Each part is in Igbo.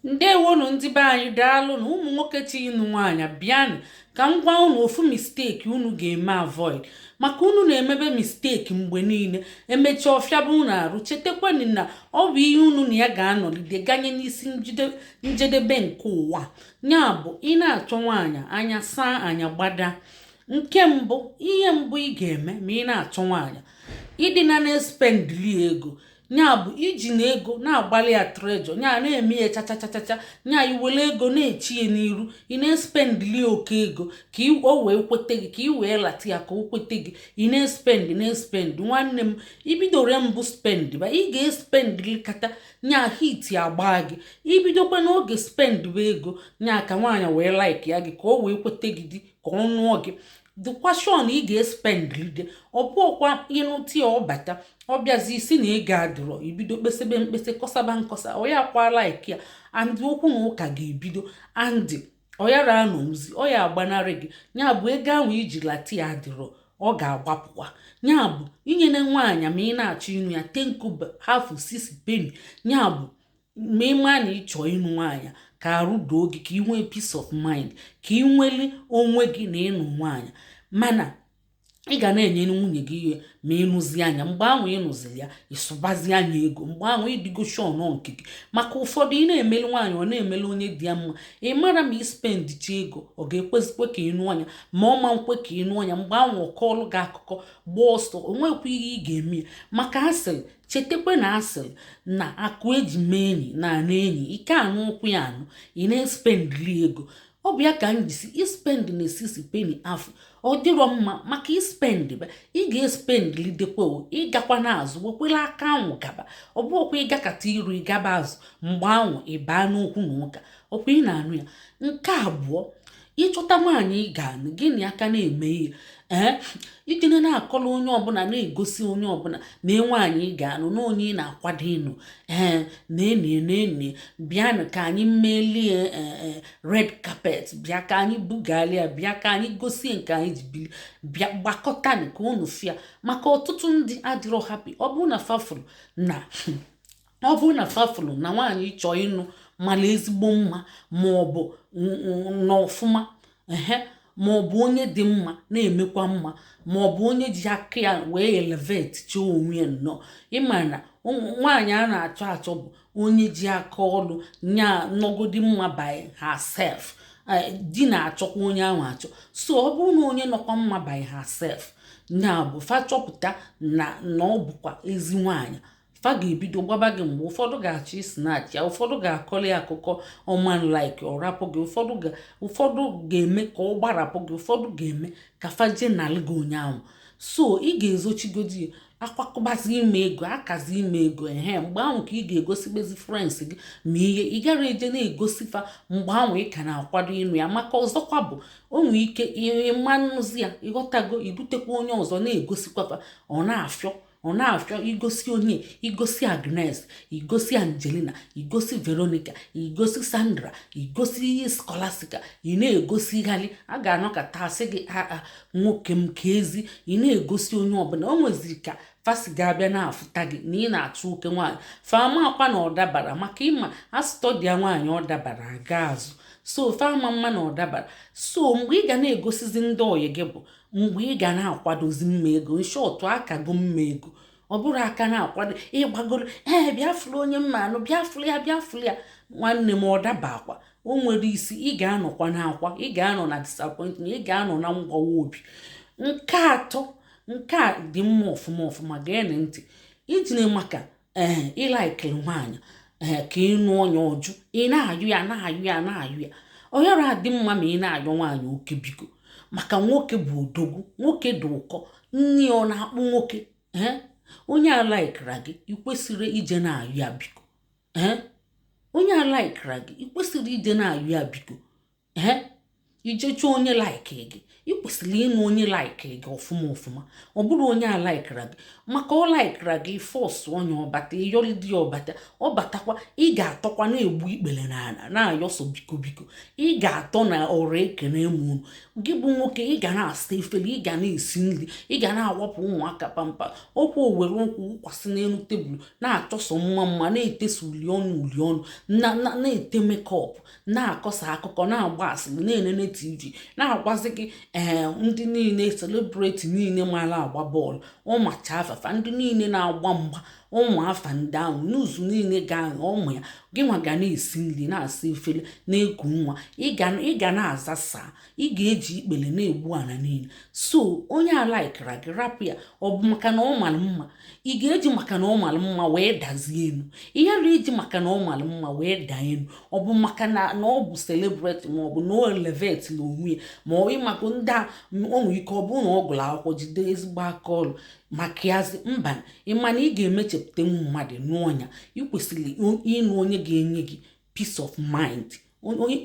Ndewonu ndị be anyị daalụ na ụmụ nwoke chi ịnụ nwaanyị bịanụ ka m gwa unu ofu misteki unu ga-eme avoid maka unu na-emebe misteki mgbe niile emechaa ọfịaba unu arụ. Chetakwanụ na ọ bụ ihe unu na ya ga-anọgide ganye n'isi njedebe nke ụwa. Ya bụ ị na-achọ nwaanyị anya saa anya gbada. Nke mbụ, ihe mbụ ị ga-eme ma ị na-achọ nwaanyị ịdịna na-espendili ego. Nya bụ iji na ego na-agbalị ya trejọ, nya na-eme ya chachachachacha, nya iwere ego na-echi ya n'iru, ị na-espendili oke ego ka o wee kwete gị, ka ị wee lata ya ka o kwete gị. Ị na-espend nwanne m, ibidore mbụ spend ba ị ga-espendili kata nya hit ya gbaa gị. Ibidokwa n'oge spend bụ ego nya ka nwaanyị wee like ya gị, ka o wee kwete gị di, ka ọ nụọ gị. Dịkwashọn ị ga-espendilide, ọ bụọkwa ịnụti ya ọbata ọbịazi isi na ego adịrọ, ibido kpesebe mkpese kọsaba nkọsa ọya akwala ike ya andị okwu na ụka ga-ebido andị ọyara anọzi ọ ya agbanarị gị. Ya bụ ego ahụ iji lati ya adịrọ, ọ ga-agbapụkwa. Ya bụ inyere nwaanyị ma ị na-achọ ịnụ ya tenkuba hafu 6 penny. Ya bụ ma ịma na ị chọọ ịnụ nwaanyị ka arụ doo gị, ka ị nwee peace of mind, ka ị nweli onwe gị na ịnụ nwaanyị. Mana ị ga na-enye nwunye gị ihe ma ịnụzi anya. Mgbe ahụ ịnụziri ya ịsụbazi anya ego, mgbe ahụ ịdịgo shon nke gị. Maka ụfọdụ ị na-emeli nwaanyị ọ na-emeli onye dị ya mma, ị mara ma ispendicha ego ọ ga-ekwezikwe ka ịnụ anya ma ọ ma nkwe ka ịnụ anya. Mgbe ahụ ọkọọlụ gị akụkọ gbaa ọsọ, onwekwa ihe ị ga-eme ya. Maka asịrị, chetakwa na asịrị na akụ eji mee enyi na ana enyi ike anụ ụkwụ ya anụ. Ị na-espendili ego, ọ bụ ya ka m jisi ispend na 6 penny afọ ọ dịrọ mma. Maka ispend ba ị ga-espendlidekwa ịgakwa n'azụ wekwela aka anwụ gaba. Ọ bụ ọkwa ịgakata iru ịgaba azụ, mgbe ahụ ịbaa n'okwu na ụka, ọkwa ị na-anụ ya. Nke abụọ, ịchọta nwaanyị ị ga-anụ gị na aka na-eme ihe ijine na-akọla onye ọbụla, na-egosi onye ọbụla na nwaanyị ị ga-anụ na onye ị na-akwado ịnụ na bịanụ ka anyị melie red carpet, bịa ka anyị bugalia, bịa ka anyị gosie nke anyị ji bili, bịa gbakọtanụ ka unu fịa. Maka ọtụtụ ndị adịrọ happy ọ bụrụ na fafụlụ na nwaanyị chọọ ịnụ mara ezigbo mma maọbụ n'ọfụma maọbụ onye dị mma na-emekwa mma, maọbụ onye ji aka ya wee elevate chọọ onwe ya. Nnọọ ịma na nwaanyị a na-achọ achọ bụ onye ji aka ọlụ nya nọgodi mma by herself. Di na-achọkwa onye ahụ achọ. So ọ bụrụ na onye nọkwa mma by herself, nya bụ fa chọpụta na ọ bụkwa ezi nwaanyị, fa ga-ebido gbaba gị mgbe. Ụfọdụ ga-achọ isnach ya, ụfọdụ ga-akọli akụkọ ọman like ọ rapụ gị, ụfọdụ ga-eme ka ọ gbarapụ gị, ụfọdụ ga-eme ka faje nalị gị onye ahụ. So ị ga-ezochigodi ya, akwakọbazi ime ego, akazi ime ego mgbe ahụ ka ị ga-egosikpezi frens gị ma ihe ị gara eje na-egosi fa mgbe ahụ ị ka na-akwado ịnụ ya. Maka ọzọkwa bụ o nwee ike ihe mmanụzi ya ịghọtago, ibutekwa onye ọzọ na-egosikwa fa, ọ na-afịọ igosi onye, igosi Agnes, igosi Angelina, igosi Veronica, igosi Sandra, igosi Scholastica, ị na-egosi ghali. A ga-anọkọta asị gị nwoke m ka ezi. Ị na-egosi onye ọbụla. O nweziri ka fasi ga-abịa na-afụta gị na ị na-achụ oke nwaanyị fama akwa na ọ dabara. Maka ịma asụtọdịa nwaanyị ọ dabara aga azụ. So fama mma na ọ dabara. So mgbe ị ga na-egosizi ndị oyi gị bụ mgbe ị ga na-akwadozi mma ego. Nshọtụ akago mma ego, ọ bụrụ aka na-akwado ịgbagoro bịa fụrụ onye mma anụ, bịa fụrụ ya. Nwanne m ọ daba akwa, o nwere isi. Ị ga-anọkwa n'akwa, ị ga-anọ na disappointment, ị ga-anọ na mgbawa obi. Nke atọ, nke a dị mma ọfụma gee ntị. Ijine maka ịlaikiri nwaanyị ka ịnụ onye ọjụ, ị na-ayụ ya ọ yara adị mma ma ị na-ayọ nwaanyị oke biko. Maka nwoke bụ odogwu, nwoke dị ụkọ, nne ọ na-akpụ nwoke. Onye alaikira gị ikwesịrị ije na-ayụ ya biko. Onye alaikira gị ikwesịrị ije na-ayụ ya biko. Ijecha onye laikiri gị kwesịrị ịnụ onye laikiri gị ọfụma ọ bụrụ onye a laikira gị maka ọ laikira gị fọs onye ọbata ịyọrị di ya ọbata ọ batakwa ị ga-atọkwa na-egbu ikpere n'ala na-ayọsọ biko ị ga-atọ na ọrụ ekene mụ gị bụ nwoke ị ga na-asa efere ị ga na-esi nri ị ga na-awapụ ụmụaka pampa okwu owere nkwụ kwasị n'elu tebụl na-achọsọ mma na-etesa uli ọnụ na-ete mekọp na-akọsa akụkọ na-agba asịrị na-enene tv na-agwazi gị ndị niile selebreti niile mara agba bọọlụ ụmacha afafa ndị niile na-agba mgba ụmụ afa ndị ahụ n'ụzụ niile ga-aghọ ụmụ ya gị nwa ga na-esi nri na-asa efere na-eku nwa ị ga na-azasa ị ga-eji ikpere na-egbu ala niile so onye alaikira gị rapụ ya ọ bụ maka na ọ mara mma ị ga-eji maka na ọ mara mma wee dazie elu ihe rụ iji maka na ọ mara mma wee daa elu ọ bụ maka na ọ bụ celebrity ma ọ bụ na o elevate na onwe ya ma ọ ịmaka ndị a onwe ike ọ bụrụ na ọ gụrụ akwụkwọ jide ezigbo aka ọrụ maka yazi mba ịma na ị ga-emechepụta nwu mmadụ n'ọnya ị kwesịrị ịnụ onye ga-enye gị peace of mind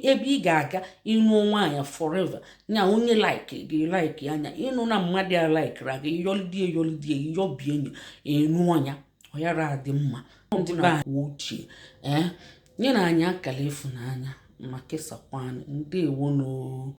ebe ị ga-aga ịnụ nwaanyị forever na onye like anya ịnụ na mmadụ ya laikira gị yọlidie yọbie enyi ịnụ ọnya ọ yara adị mma ndị na-akwa ochie nye na anyị akara ịfụnanya ma kesakwa ndewo no